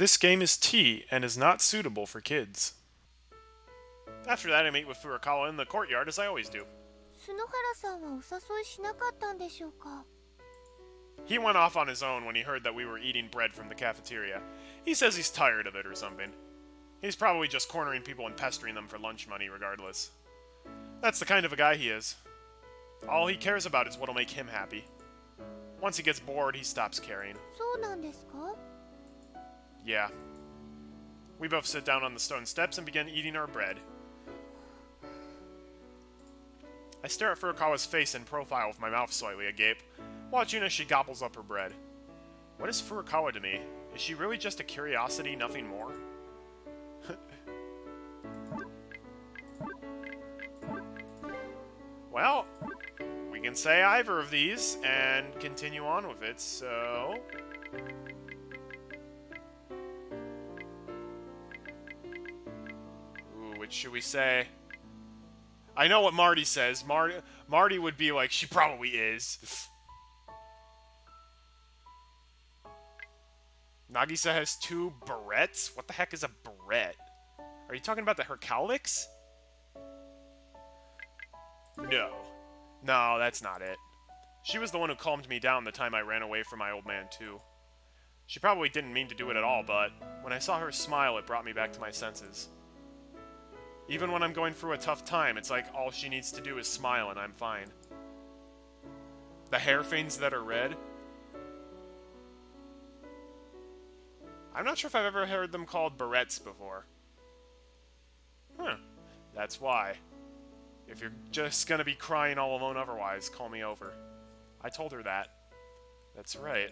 This game is tea and is not suitable for kids. After that, I meet with Furukawa in the courtyard as I always do. 篠原さんはお誘いしなかったんでしょうか? He went off on his own when he heard that we were eating bread from the cafeteria. He says he's tired of it or something. He's probably just cornering people and pestering them for lunch money regardless. That's the kind of a guy he is. All he cares about is what'll make him happy. Once he gets bored, he stops caring. そうなんですか? Yeah. We both sit down on the stone steps and begin eating our bread. I stare at Furukawa's face in profile with my mouth slightly agape, watching as she gobbles up her bread. What is Furukawa to me? Is she really just a curiosity, nothing more? Well, we can say either of these and continue on with it, so... Ooh, which should we say? I know what Marty says. Marty would be like, she probably is. Nagisa has 2 barrettes? What the heck is a barrette? Are you talking about the Hercalix? No. No, that's not it. She was the one who calmed me down the time I ran away from my old man, too. She probably didn't mean to do it at all, but when I saw her smile, it brought me back to my senses. Even when I'm going through a tough time, it's like all she needs to do is smile and I'm fine. The hair things that are red. I'm not sure if I've ever heard them called barrettes before. Huh. That's why. If you're just gonna be crying all alone otherwise, call me over. I told her that. That's right.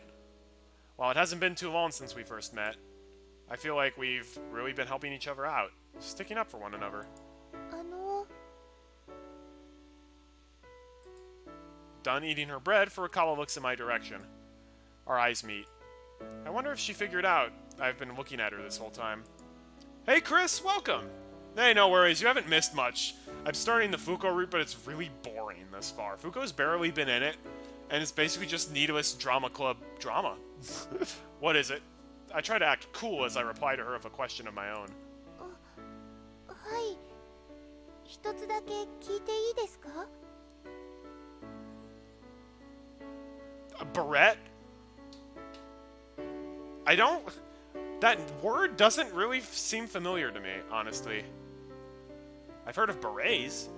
Well, it hasn't been too long since we first met. I feel like we've really been helping each other out. Sticking up for one another. Done eating her bread, Furukawa looks in my direction. Our eyes meet. I wonder if she figured out I've been looking at her this whole time. Hey Chris, welcome! Hey, no worries, you haven't missed much. I'm starting the Fuko route, but it's really boring thus far. Fuko's barely been in it, and it's basically just needless drama club drama. What is it? I try to act cool as I reply to her with a question of my own. はい。一つだけ聞いていいですか? A barrette? I don't... That word doesn't really seem familiar to me, honestly. I've heard of berets.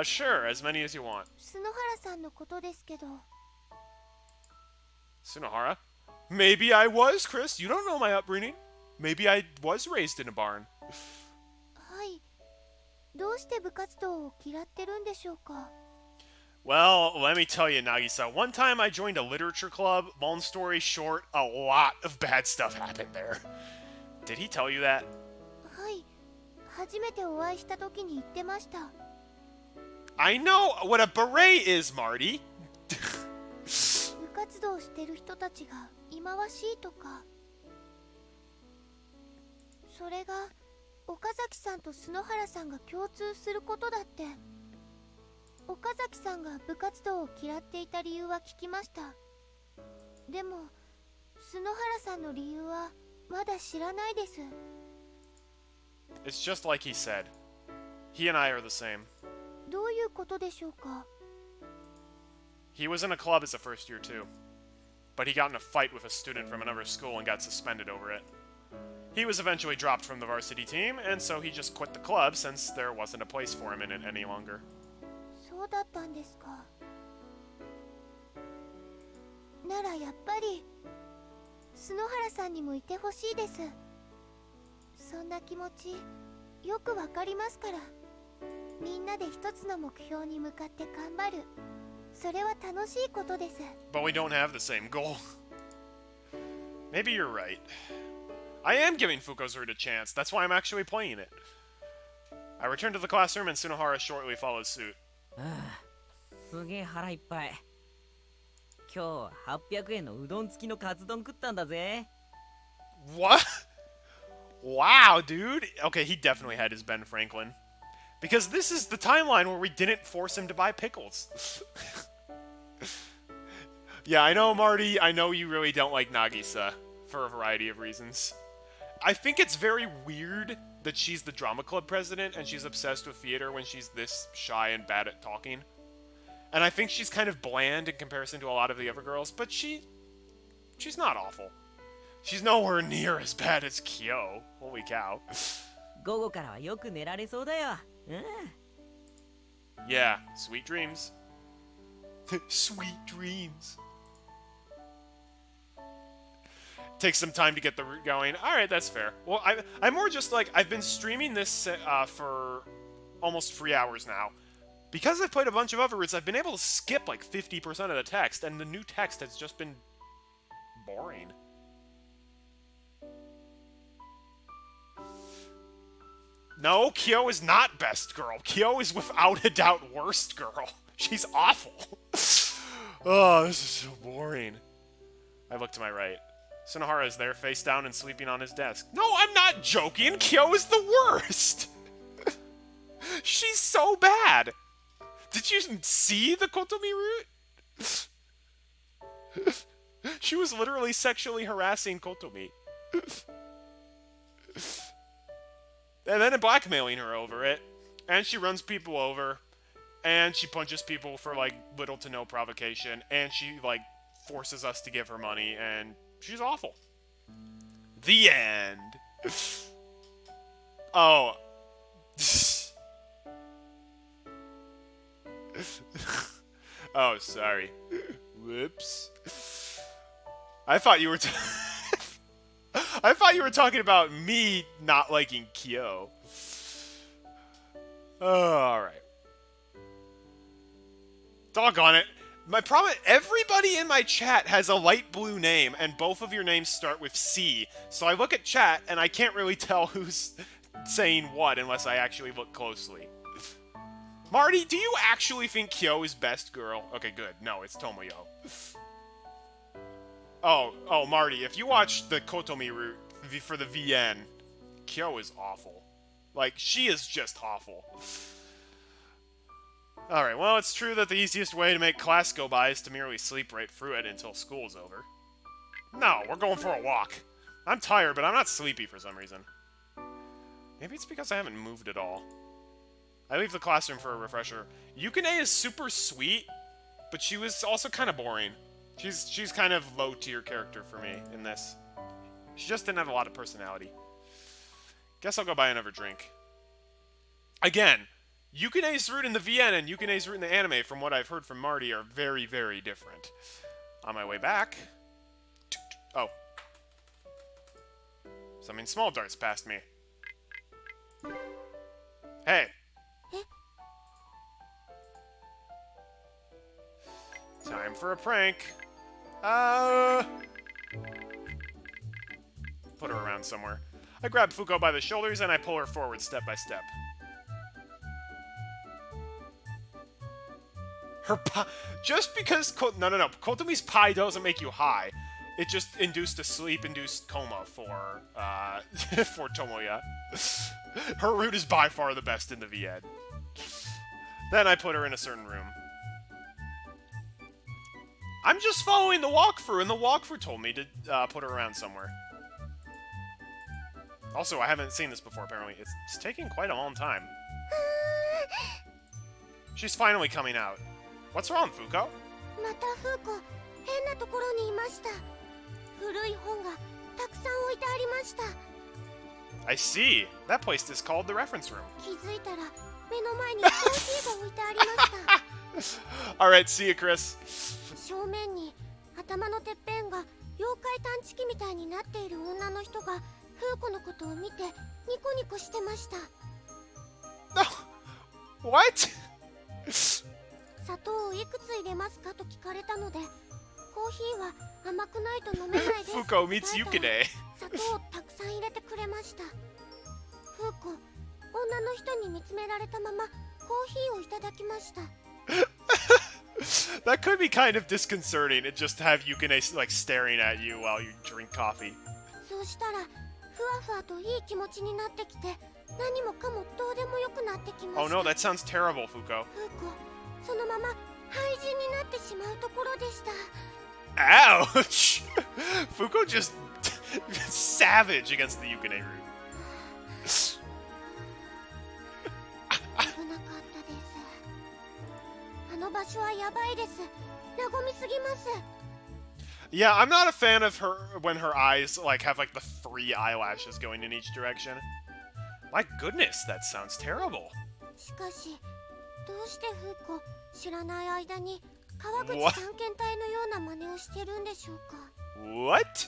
Sure, as many as you want. 篠原さんのことですけど。Sunohara? Maybe I was, Chris. You don't know my upbringing. Maybe I was raised in a barn. はい。どうして部活動を嫌ってるんでしょうか? Well, let me tell you, Nagisa. One time I joined a literature club. Long story short, a lot of bad stuff happened there. Did he tell you that? はい。初めてお会いした時に言ってました。I know what a beret is, Marty. 部活動してる人たちが忌まわしいとか。それが岡崎さんと篠原さんが共通することだって。岡崎さんが部活動を嫌っていた理由は聞きました。でも篠原さんの理由はまだ知らないです。It's just like he said. He and I are the same. どういうことでしょうか? He was in a club as a first year too. But he got in a fight with a student from another school and got suspended over it. He was eventually dropped from the varsity team, and so he just quit the club since there wasn't a place for him in it any longer. そうだったんですか。ならやっぱり篠原さんにもいてほしいです。そんな気持ちよくわかりますから。みんなで一つの目標に向かって頑張る。それは楽しいことです。But we don't have the same goal. Maybe you're right. I am giving Fuko's route a chance. That's why I'm actually playing it. I return to the classroom and Sunohara shortly follows suit. すげえ腹いっぱい。今日800円のうどん付きのカツ丼食ったんだぜ。What? Wow, dude. Okay, he definitely had his Ben Franklin. Because this is the timeline where we didn't force him to buy pickles. Yeah, I know, Marty. I know you really don't like Nagisa for a variety of reasons. I think it's very weird that she's the drama club president and she's obsessed with theater when she's this shy and bad at talking. And I think she's kind of bland in comparison to a lot of the other girls, but she's not awful. She's nowhere near as bad as Kyo. Holy cow. 午後からはよく寝られそうだよ。Yeah, sweet dreams. Sweet dreams. Takes some time to get the route going. Alright, that's fair. Well, I'm more just like, I've been streaming this for almost 3 hours now. Because I've played a bunch of other routes, I've been able to skip like 50% of the text, and the new text has just been boring. No, Kyo is not best girl. Kyo is without a doubt worst girl. She's awful. Oh, this is so boring. I look to my right. Sunohara is there, face down and sleeping on his desk. No, I'm not joking! Kyo is the worst! She's so bad! Did you see the Kotomi route? She was literally sexually harassing Kotomi. And then blackmailing her over it. And she runs people over. And she punches people for, like, little to no provocation. And she, like, forces us to give her money. And she's awful. The end. Oh. Oh, sorry. Whoops. I thought you were I thought you were talking about me not liking Kyo. Oh, alright. Doggone it. My problem, everybody in my chat has a light blue name, and both of your names start with C. So I look at chat, and I can't really tell who's saying what unless I actually look closely. Marty, do you actually think Kyo is best girl? Okay, good. No, it's Tomoyo. Oh, Marty, if you watch the Kotomi route for the VN, Kyo is awful. Like, she is just awful. Alright, well, it's true that the easiest way to make class go by is to merely sleep right through it until school's over. No, we're going for a walk. I'm tired, but I'm not sleepy for some reason. Maybe it's because I haven't moved at all. I leave the classroom for a refresher. Yukine is super sweet, but she was also kind of boring. She's kind of low-tier character for me in this. She just didn't have a lot of personality. Guess I'll go buy another drink. Again, Yukine's route in the VN and Yukine's route in the anime, from what I've heard from Marty, are very, very different. On my way back... Oh. Something small darts past me. Hey! Time for a prank. Put her around somewhere. I grab Fuko by the shoulders and I pull her forward step by step. Her pie... Just because... No. Kotomi's pie doesn't make you high. It just induced a sleep-induced coma for, for Tomoya. Her route is by far the best in the VN. Then I put her in a certain room. I'm just following the walkthrough, and the walkthrough told me to put her around somewhere. Also, I haven't seen this before, apparently. It's taking quite a long time. She's finally coming out. What's wrong, Fuko? Mata Fuko, 変なところにいました。古い本がたくさん置いてありました。I see. That place is called the reference room. 気づいたら目の前にコーヒーが置いてありました。Alright, see you, Chris. 正面に頭のてっぺんが妖怪探知機みたいになっている女の人がフーコのことを見てニコニコしてました。No. What? 砂糖をいくつ入れますかと聞かれたので、コーヒーは甘くないと飲めないですと Fuko 答え meets たら Yukine. 砂糖をたくさん入れてくれました。フーコ、女の人に見つめられたままコーヒーをいただきました。That could be kind of disconcerting, and just have Yukine like staring at you while you drink coffee. そうしたらふわふわといい気持ちになってきて、何もかもどうでもよくなってきま Oh した。 no, that sounds terrible, Fuko. フーコ、そのまま廃人になってしまうところでした。Ouch! Fuko just savage against the Yukine root. 危なかったです。あの場所はやばいです。和みすぎます。 Yeah, I'm not a fan of her when her eyes like have like the 3 eyelashes going in each direction. My goodness, that sounds terrible. しかし、どうしてフーコ知らない間に川口 What? 探検隊のような真似をしてるんでしょうか。 What?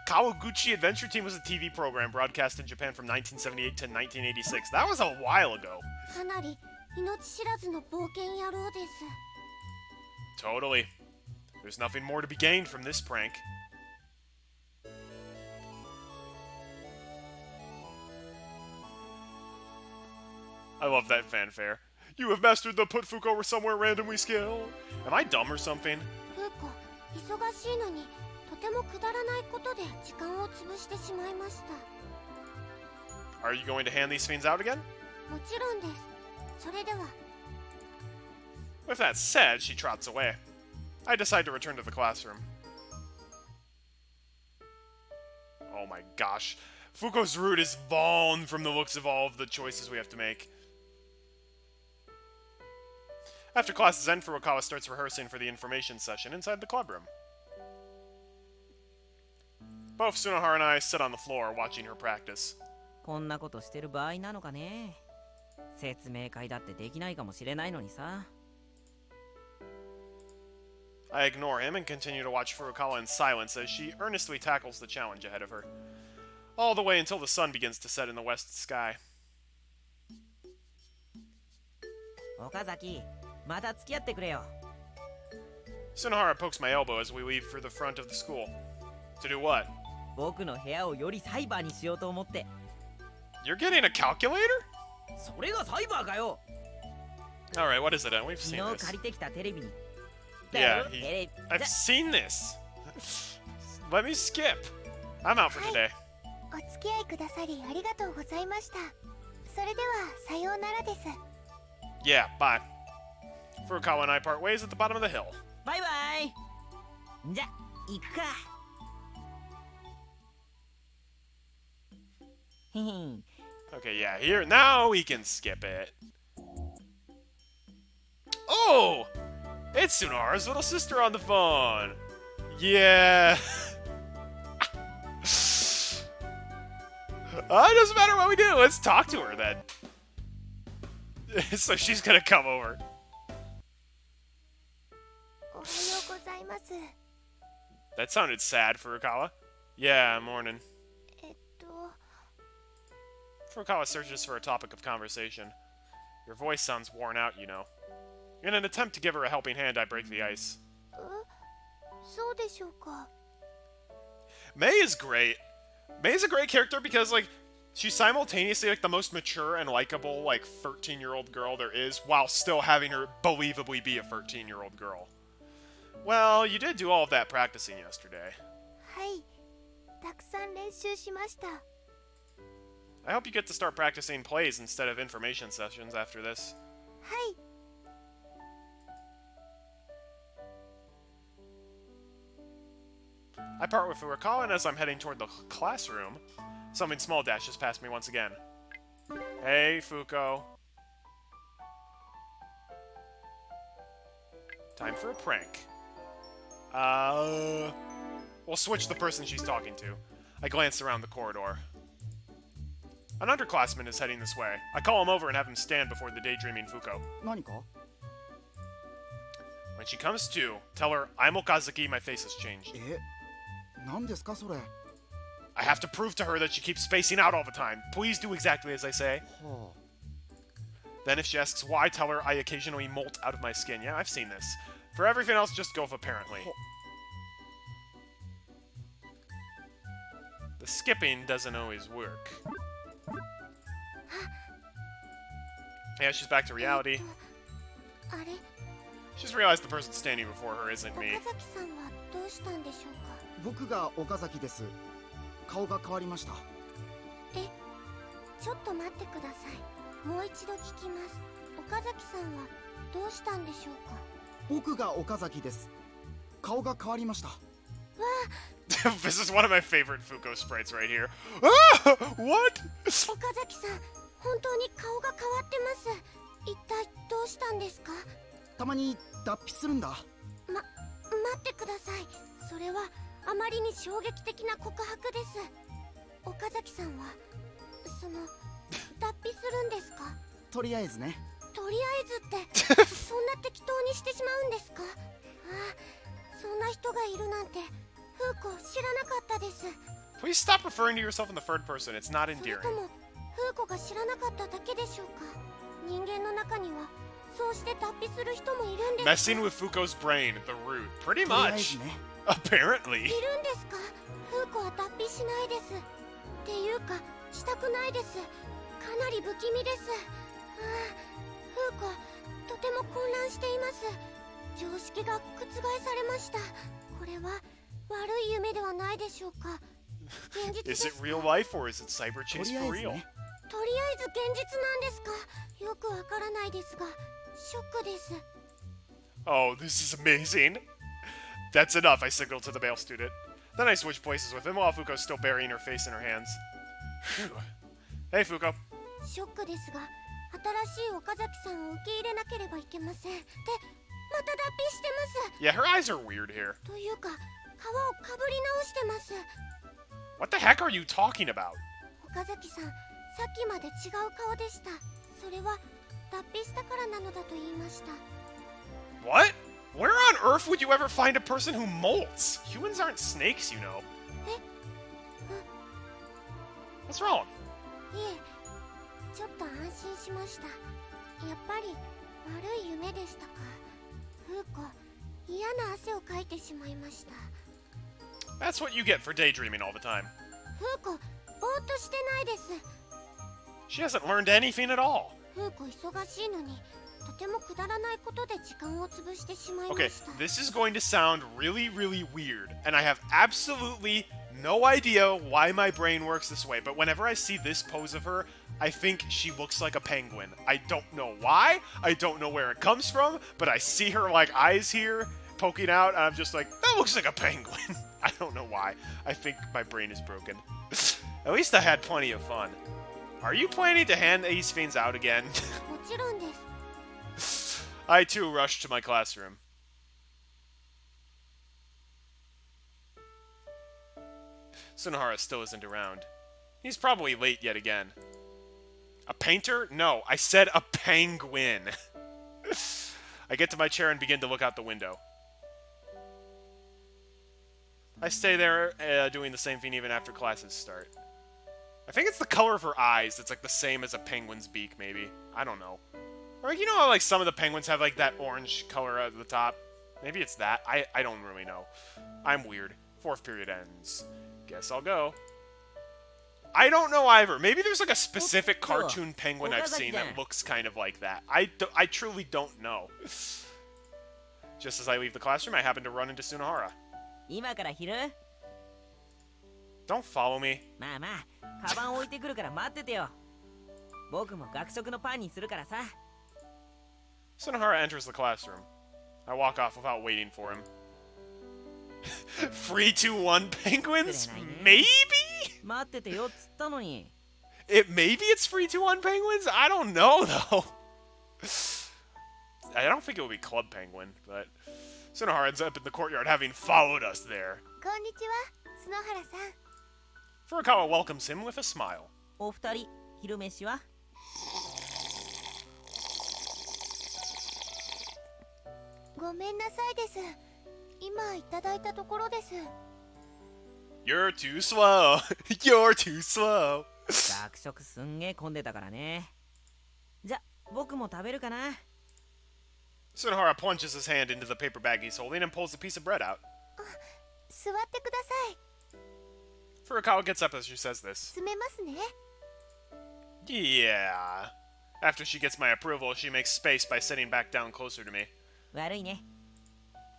Kawaguchi Adventure Team was a TV program broadcast in Japan from 1978 to 1986. That was a while ago. かなり命知らずの冒険野郎です。 Totally. There's nothing more to be gained from this prank. I love that fanfare. You have mastered the put Fuko somewhere randomly skill. Am I dumb or something? フーコ、忙しいのにとてもくだらないことで時間を潰してしまいました。 Are you going to hand these fiends out again? もちろんです。それでは。 With that said, she trots away. I decide to return to the classroom. Oh my gosh. Fuko's root is Vaughn from the looks of all of the choices we have to make. After classes end, Furukawa starts rehearsing for the information session inside the club room. Both Tsunohara and I sit on the floor watching her practice. こんなことしてる場合なのかね。説明会だってできないかもしれないのにさ。 I ignore him and continue to watch Furukawa in silence as she earnestly tackles the challenge ahead of her. All the way until the sun begins to set in the west sky. 岡崎、また付き合ってくれよ。 Tsunohara pokes my elbow as we leave for the front of the school. To do what? 僕の部屋をよりサイバーにしようと思って。 You're getting a calculator? それがサイバーかよ。 Alright, what is it? We've 昨 seen 日 this. 借りてきたテレビに。 Yeah, テレビ I've seen this. Let me skip. I'm out for today. お付き合いくださりありがとうございました。それではさようならです。 Yeah, bye. Furukawa and I part ways at the bottom of the hill. バイバイ。じゃ、行くか。へへん。 Okay, yeah, here. Now we can skip it. Oh! It's Tsunohara's little sister on the phone. Yeah. It doesn't matter what we do. Let's talk to her then. So she's gonna come over. おはようございます。 That sounded sad, Furukawa. Yeah, morning. えっと、 Furukawa searches for a topic of conversation. Your voice sounds worn out, you know. In an attempt to give her a helping hand, I break the ice. そうでしょうか。 Mei is great. Mei is a great character because, like, she's simultaneously, like, the most mature and likable, like, 13-year-old girl there is, while still having her believably be a 13-year-old girl. Well, you did do all of that practicing yesterday. はい。たくさん練習しました。 I hope you get to start practicing plays instead of information sessions after this. はい。 I part with Furukawa, and as I'm heading toward the classroom, something small dashes past me once again. Hey, Fuko. Time for a prank. We'll switch the person she's talking to. I glance around the corridor. An underclassman is heading this way. I call him over and have him stand before the daydreaming Fuko. 何か When she comes to, tell her, I'm Okazaki, my face has changed. 何ですかそれ I have to prove to her that she keeps spacing out all the time. Please do exactly as I say. は Then if she asks why, tell her I occasionally molt out of my skin. Yeah, I've seen this. For everything else, just go with apparently. The skipping doesn't always work. Yeah, she's back to reality. あれ、 She's realized the person standing before her isn't 岡 me. 崎さんはどうしたんでしょうか。僕が岡崎です。顔が変わりました。ちょっと待ってください。もう一度聞きます。岡崎さんはどうしたんでしょうか。僕が岡崎です。顔が変わりました。This is one of my favorite Fuko sprites right here. Ah! What? 岡崎さん、本当に顔が変わってます。一体どうしたんですか？たまに脱皮するんだ。待ってください。それはあまりに衝撃的な告白です。岡崎さんはその脱皮するんですか？とりあえずね。とりあえずってそんな適当にしてしまうんですか？そんな人がいるなんてフーコ知らなかったです。 Please stop referring to yourself in the third person. It's not それ endearing. ともフーコが知らなかっただけでしょうか？人間の中にはそうして脱皮する人もいるんですか？ Messing with Fuko's brain, the root. Pretty とりあえ much. ずね。Apparently. いるんですか？フーコは脱皮しないです。っていうかしたくないです。かなり不気味です。フーコとても混乱しています。常識が覆されました。これは悪い夢ではないでしょうか？現実です Is か？ it real life or is it cyber と chase りあえ for ず real? ね。とりあえず現実なんですか？よくわからないですがショックです。 Oh, this is amazing. That's enough, I signaled to the male student. Then I switched places with him while Fuko's still burying her face in her hands. Phew. Hey, Fuko. ショックですが新しい岡崎さんを受け入れなければいけません。でまた脱皮してます。 Yeah, her eyes are weird here. というか皮をかぶり直してます。 What the heck are you talking about? 岡崎さん、さっきまで違う顔でした。それは脱皮したからなのだと言いました。 What? Where on earth would you ever find a person who molts? Humans aren't snakes, you know. え What's wrong? いえ、ちょっと安心しました。やっぱり悪い夢でしたか？フーコ、嫌な汗をかいてしまいました。 That's what you get for daydreaming all the time. フーコ、ぼーっとしてないです。 She hasn't learned anything at all. フーコ忙しいのにとてもくだらないことで時間を潰してしまいま Okay, した。 this is going to sound really, really weird, and I have absolutely no idea why my brain works this way, but whenever I see this pose of her, I think she looks like a penguin. I don't know why, I don't know where it comes from, but I see her like eyes here poking out, and I'm just like, that looks like a penguin. I don't know why. I think my brain is broken. At least I had plenty of fun. Are you planning to hand these fiends out again? もちろんです。 I too rushed to my classroom. Sunohara still isn't around. He's probably late yet again. A painter? No, I said a penguin. I get to my chair and begin to look out the window. I stay there doing the same thing even after classes start. I think it's the color of her eyes that's like the same as a penguin's beak, maybe. I don't know. Or you know how like some of the penguins have like that orange color at the top? Maybe it's that. I don't really know. I'm weird. 4th period ends. Guess I'll go. I don't know either. Maybe there's like a specific cartoon penguin I've seen that looks kind of like that. I truly don't know. Just as I leave the classroom, I happen to run into Sunohara. 今から昼 Don't follow me. まあまあ、カバン置いてくるから待っててよ。僕も学食のパンにするからさ。Sunohara enters the classroom. I walk off without waiting for him. 3-2-1 penguins? Maybe? 待っててよっつったのに。Maybe it's 3-2-1 penguins? I don't know though. I don't think it would be Club Penguin, but Sunohara ends up in the courtyard having followed us there. こんにちは、篠原さん。 Furukawa welcomes him with a smile. お二人、昼飯は？ごめんなさいです。今いただいたところです。 You're too slow. You're too slow. 学食すんげえ混んでたからね。じゃ、僕も食べるかな。Sunohara plunges his hand into the paper bag he's holding and pulls a piece of bread out. 座ってください。 Furukawa gets up as she says this. 詰めますね。 Yeah. After she gets my approval, she makes space by sitting back down closer to me. 悪いね。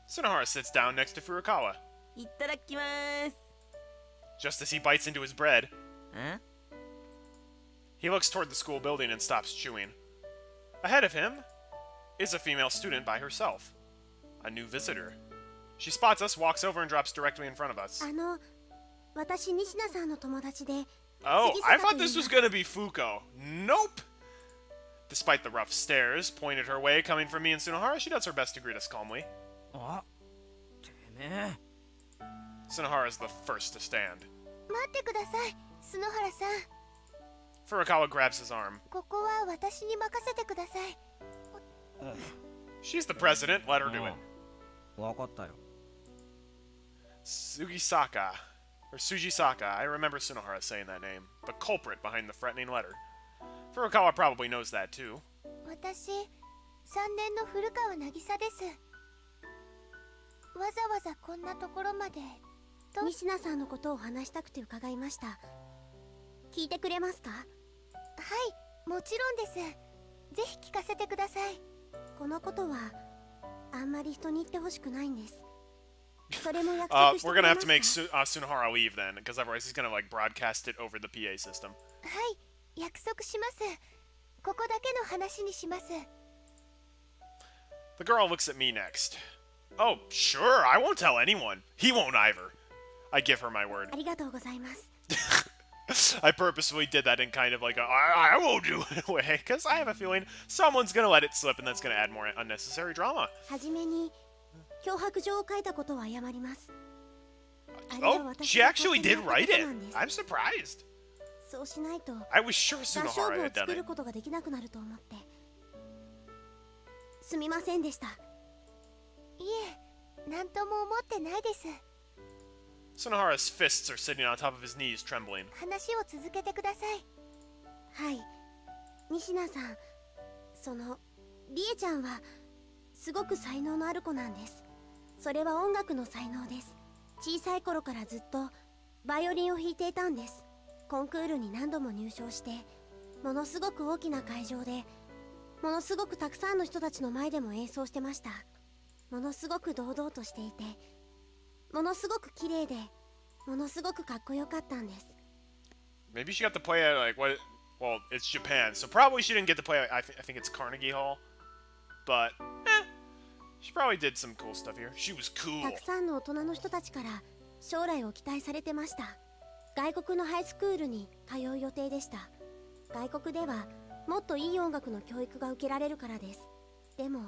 Sunohara sits down next to Furukawa. いただきまーす。 Just as he bites into his bread, ん？ he looks toward the school building and stops chewing. Ahead of him is a female student by herself. A new visitor. She spots us, walks over, and drops directly in front of us. 私仁科さんの友達で Oh, I thought this was gonna be Fuko. Nope! Despite the rough stares pointed her way coming from me and Tsunohara, she does her best to greet us calmly. あ、てめえ。 Tsunohara is the first to stand. 待ってください、篠原さん。 Furukawa grabs his arm. ここは私に任せてください。 She's the president, let her do it. わかったよ。 Sugisaka. Or Sujisaka, I remember Tsunohara saying that name. The culprit behind the threatening letter. Furukawa probably knows that too. 私、3年の古川渚です。わざわざこんなところまでと。仁科さんのことを話したくて伺いました。聞いてくれますか？はい、もちろんです。ぜひ聞かせてください。このことはあんまり人に言ってほしくないんです。それも約束してく We're れ gonna ま have す to か？ make Tsunohara leave then, because otherwise he's gonna like broadcast it over the PA system. はい、約束します。ここだけの話にします。 The girl looks at me next. Oh, sure, I won't tell anyone. He won't either. I give her my word. ありがとうございます。 I purposefully did that in kind of like a I won't do it way, because I have a feeling someone's gonna let it slip and that's gonna add more unnecessary drama. はじめに脅迫状を書いたことは謝ります。 Oh, she actually did write it. I'm surprised. そうしないと I was sure 合唱 Tsunohara 部を had done 作る it. ことができなくなると思って。すみませんでした。いえ、なんとも思ってないです。 Tsunohara's fists are sitting on top of his knees, trembling. 話を続けてください。はい、仁科さん、リエちゃんはすごく才能のある子なんです。それは音楽の才能です。小さい頃からずっとバイオリンを弾いていたんです。コンクールに何度も入賞して、ものすごく大きな会場で、ものすごくたくさんの人たちの前でも演奏してました。ものすごく堂々としていて、ものすごく綺麗で、ものすごくかっこよかったんです。 Maybe she got to play at like what? Well, it's Japan, so probably she didn't get to play. I think it's Carnegie Hall, but she probably did some cool stuff here. She was cool. たくさんの大人の人たちから将来を期待されてました。外国のハイスクールに通う予定でした。外国ではもっといい音楽の教育が受けられるからです。でも、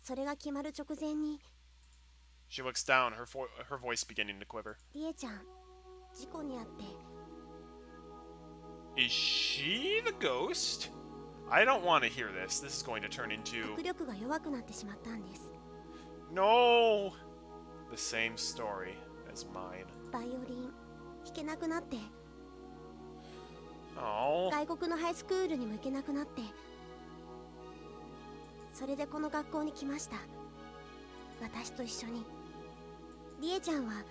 それが決まる直前に She looks down, her voice beginning to quiver. リエちゃん、事故に遭って。 Is she the ghost? I don't want to hear this. This is going to turn into 握力が弱くなってしまったんです。 no. The same story as mine. バイオリン弾けなくなって、 Oh. 外国のハイスクールにも行けなくなって、それでこの学校に来ました。私と一緒に。リエちゃんは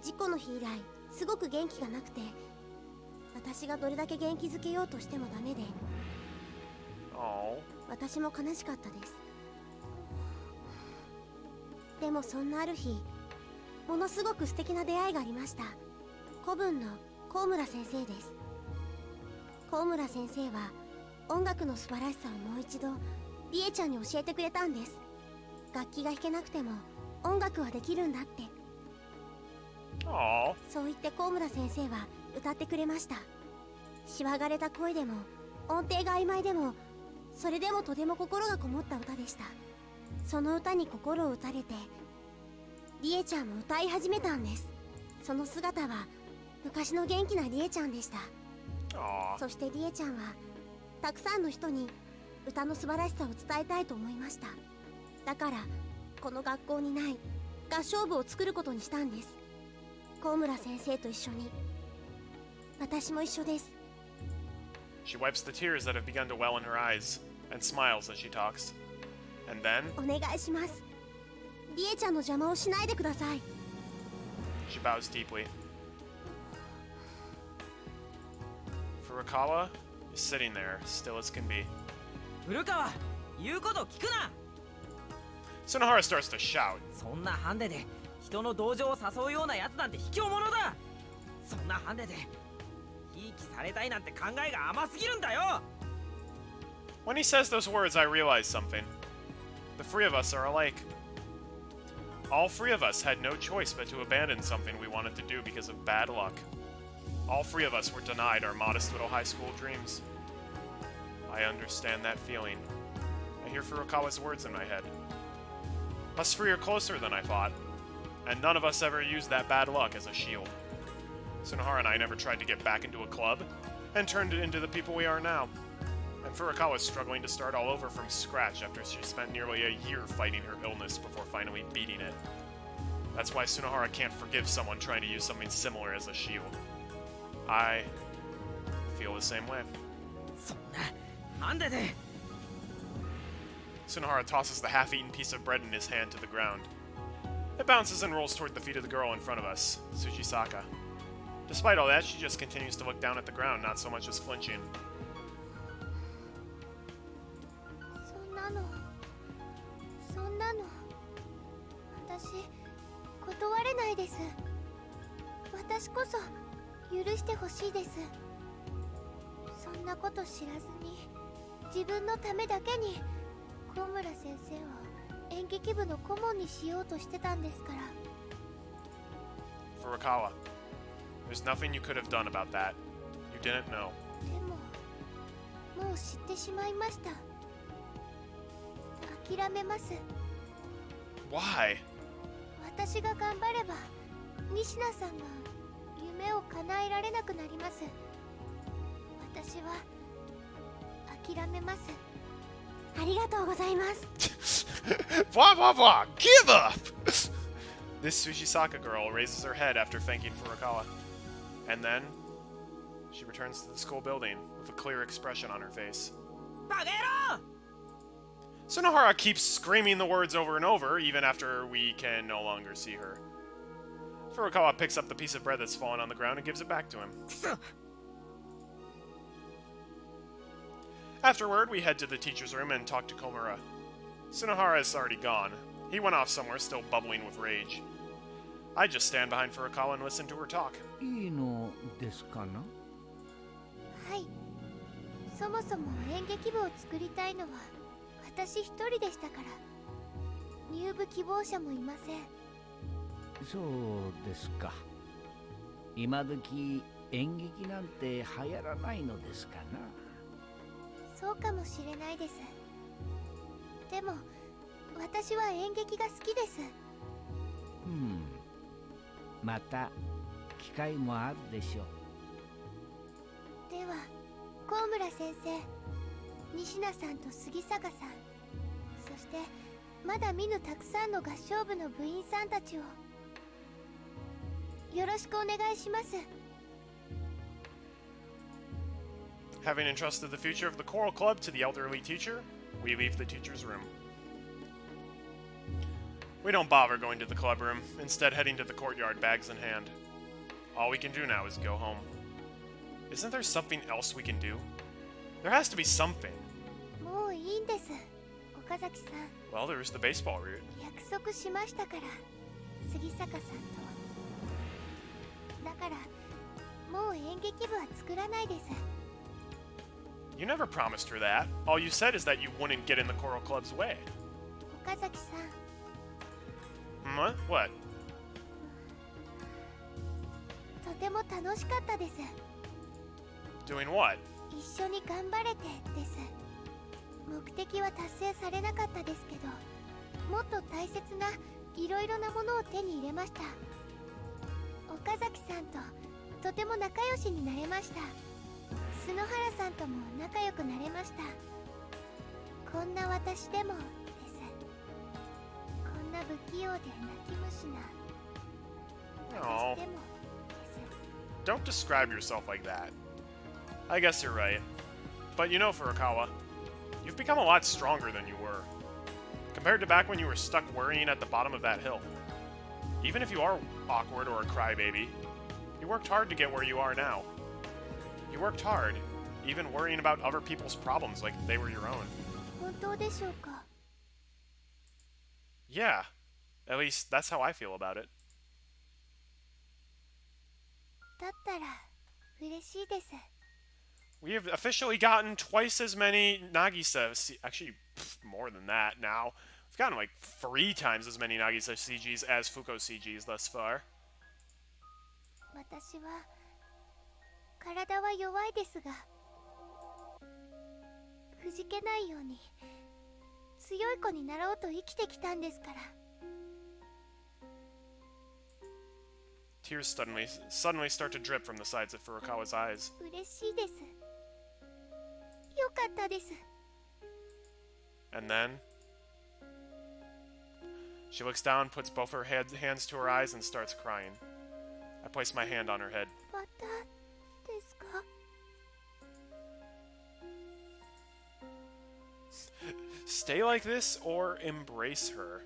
事故の日以来すごく元気がなくて、私がどれだけ元気づけようとしてもダメで、 Oh. 私も悲しかったです。でもそんなある日、ものすごく素敵な出会いがありました。古文の高村先生です。高村先生は音楽の素晴らしさをもう一度リエちゃんに教えてくれたんです。楽器が弾けなくても音楽はできるんだって。 Oh. そう言って高村先生は歌ってくれました。しわがれた声でも音程が曖昧でも、それでもとても心がこもった歌でした。その歌に心を打たれて、リエちゃんも歌い始めたんです。その姿は昔の元気なリエちゃんでした。 Aw. そしてリエちゃんはたくさんの人に歌の素晴らしさを伝えたいと思いました。だからこの学校にない合唱部を作ることにしたんです。高村先生と一緒に。私も一緒です。 She wipes the tears that have begun to well in her eyes and smiles as she talks. And then お願いします。リエちゃんの邪魔をしないでください。 she bows deeply. Furukawa is sitting there, still as can be. 古川、言うこと聞くな。 Tsunohara starts to shout. そんなハンデで人の同情を誘うようなやつなんて卑怯者だ。そんなハンデでひいきされたいなんて考えが甘すぎるんだよ。 When he says those words, I realize something. The three of us are alike. All three of us had no choice but to abandon something we wanted to do because of bad luck. All three of us were denied our modest little high school dreams. I understand that feeling. I hear Furukawa's words in my head. Us three are closer than I thought, and none of us ever used that bad luck as a shield. Tsunohara and I never tried to get back into a club, and turned it into the people we are now. And Furukawa is struggling to start all over from scratch after she spent nearly a year fighting her illness before finally beating it. That's why Tsunohara can't forgive someone trying to use something similar as a shield. I feel the same way. そんな、なんでで。 Tsunohara tosses the half-eaten piece of bread in his hand to the ground. It bounces and rolls toward the feet of the girl in front of us, Tsujisaka. Despite all that, she just continues to look down at the ground, not so much as flinching. そんなの私断れないです。私こそ許してほしいです。そんなこと知らずに自分のためだけに小村先生を演劇部の顧問にしようとしてたんですから。 Furukawa, there's nothing you could have done about that. You didn't know. でももう知ってしまいました。諦めます。 Why? 私が頑張れば仁科さんが夢を叶えられなくなります。私は諦めます。ありがとうございます。Blah blah blah! Give up! This Sushisaka girl raises her head after thanking Furukawa. And then, she returns to the school building with a clear expression on her face. バカ野郎！ Tsunohara keeps screaming the words over and over, even after we can no longer see her. Furukawa picks up the piece of bread that's fallen on the ground and gives it back to him. Afterward, we head to the teacher's room and talk to Komura. Tsunohara is already gone. He went off somewhere, still bubbling with rage. I just stand behind Furukawa and listen to her talk. いいのですかな。はい。そもそも演劇部を作りたいのは私一人でしたから。入部希望者もいません。そうですか。今時演劇なんて流行らないのですかな。そうかもしれないです。でも私は演劇が好きです。また機会もあるでしょう。では高村先生、仁科さんと杉坂さん、そしてまだ見ぬたくさんの合唱部の部員さんたちをよろしくお願いします。 Having entrusted the future of the choral club to the elderly teacher, we leave the teacher's room. We don't bother going to the club room, instead heading to the courtyard, bags in hand. All we can do now is go home. Isn't there something else we can do? There has to be something. もういいんです、岡崎さん。 Well, there's the baseball route. 約束しましたから、杉坂さんと。だからもう演劇部は作らないです。 You never promised her that. All you said is that you wouldn't get in the choral club's way. 岡崎さん、 What? What? とても楽しかったです。 Doing what? 一緒に頑張れてです。目的は達成されなかったですけど、もっと大切ないろいろなものを手に入れました。岡崎さんととても仲良しになれました。篠原さんとも仲良くなれました。こんな私でもです。こんな不器用で泣き虫な私 Oh, でもです。 don't describe yourself like that. I guess you're right. But you know, Furukawa, you've become a lot stronger than you were. Compared to back when you were stuck worrying at the bottom of that hill. Even if you are awkward or a crybaby, you worked hard to get where you are now. You worked hard, even worrying about other people's problems like they were your own. 本当でしょうか。 Yeah, at least that's how I feel about it. だったら嬉しいです。 We have officially gotten twice as many Nagisa, actually more than that now, I've gotten like 3 times as many Nagisa CGs as Fuko CGs thus far. 私は体は弱いですが、くじけないように強い子になろうと生きてきたんですから。 Tears suddenly start to drip from the sides of Furukawa's eyes. 嬉しいです。よかったです。 And then she looks down, puts both her hands to her eyes, and starts crying. I place my hand on her head. またですか？ Stay like this or embrace her.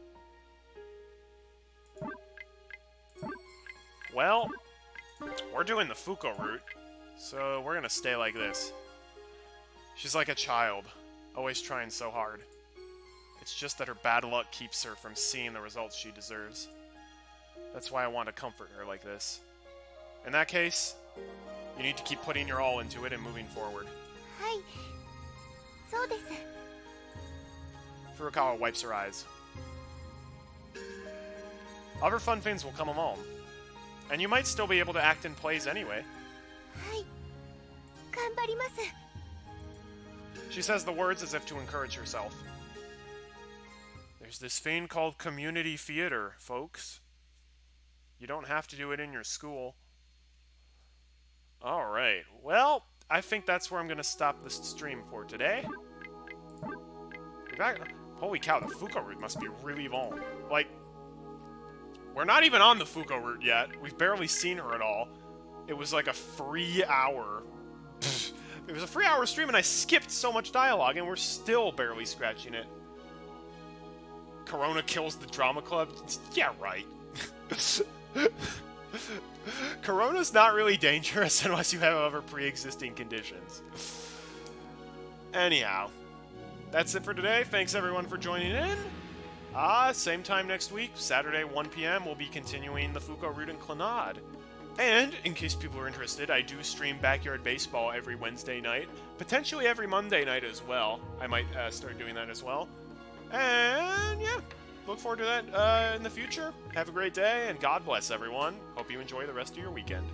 Well, we're doing the Fuko route, so we're gonna stay like this. She's like a child, always trying so hard. It's just that her bad luck keeps her from seeing the results she deserves. That's why I want to comfort her like this. In that case, you need to keep putting your all into it and moving forward. はい、そうです。 Furukawa wipes her eyes. Other fun things will come along. And you might still be able to act in plays anyway. はい、頑張ります。 She says the words as if to encourage herself. There's this thing called community theater, folks. You don't have to do it in your school. Alright, well, I think that's where I'm going to stop this stream for today. Holy cow, the Fuko route must be really long. Like, we're not even on the Fuko route yet. We've barely seen her at all. It was like a 3-hour... It was a 3-hour stream and I skipped so much dialogue and we're still barely scratching it. Corona kills the drama club? Yeah, right. Corona's not really dangerous unless you have other pre-existing conditions. Anyhow, that's it for today. Thanks everyone for joining in. Same time next week, Saturday 1 p.m. we'll be continuing the Fuko route in CLANNAD. And, in case people are interested, I do stream Backyard Baseball every Wednesday night. Potentially every Monday night as well. I might start doing that as well. And, yeah, look forward to that in the future. Have a great day, and God bless everyone. Hope you enjoy the rest of your weekend.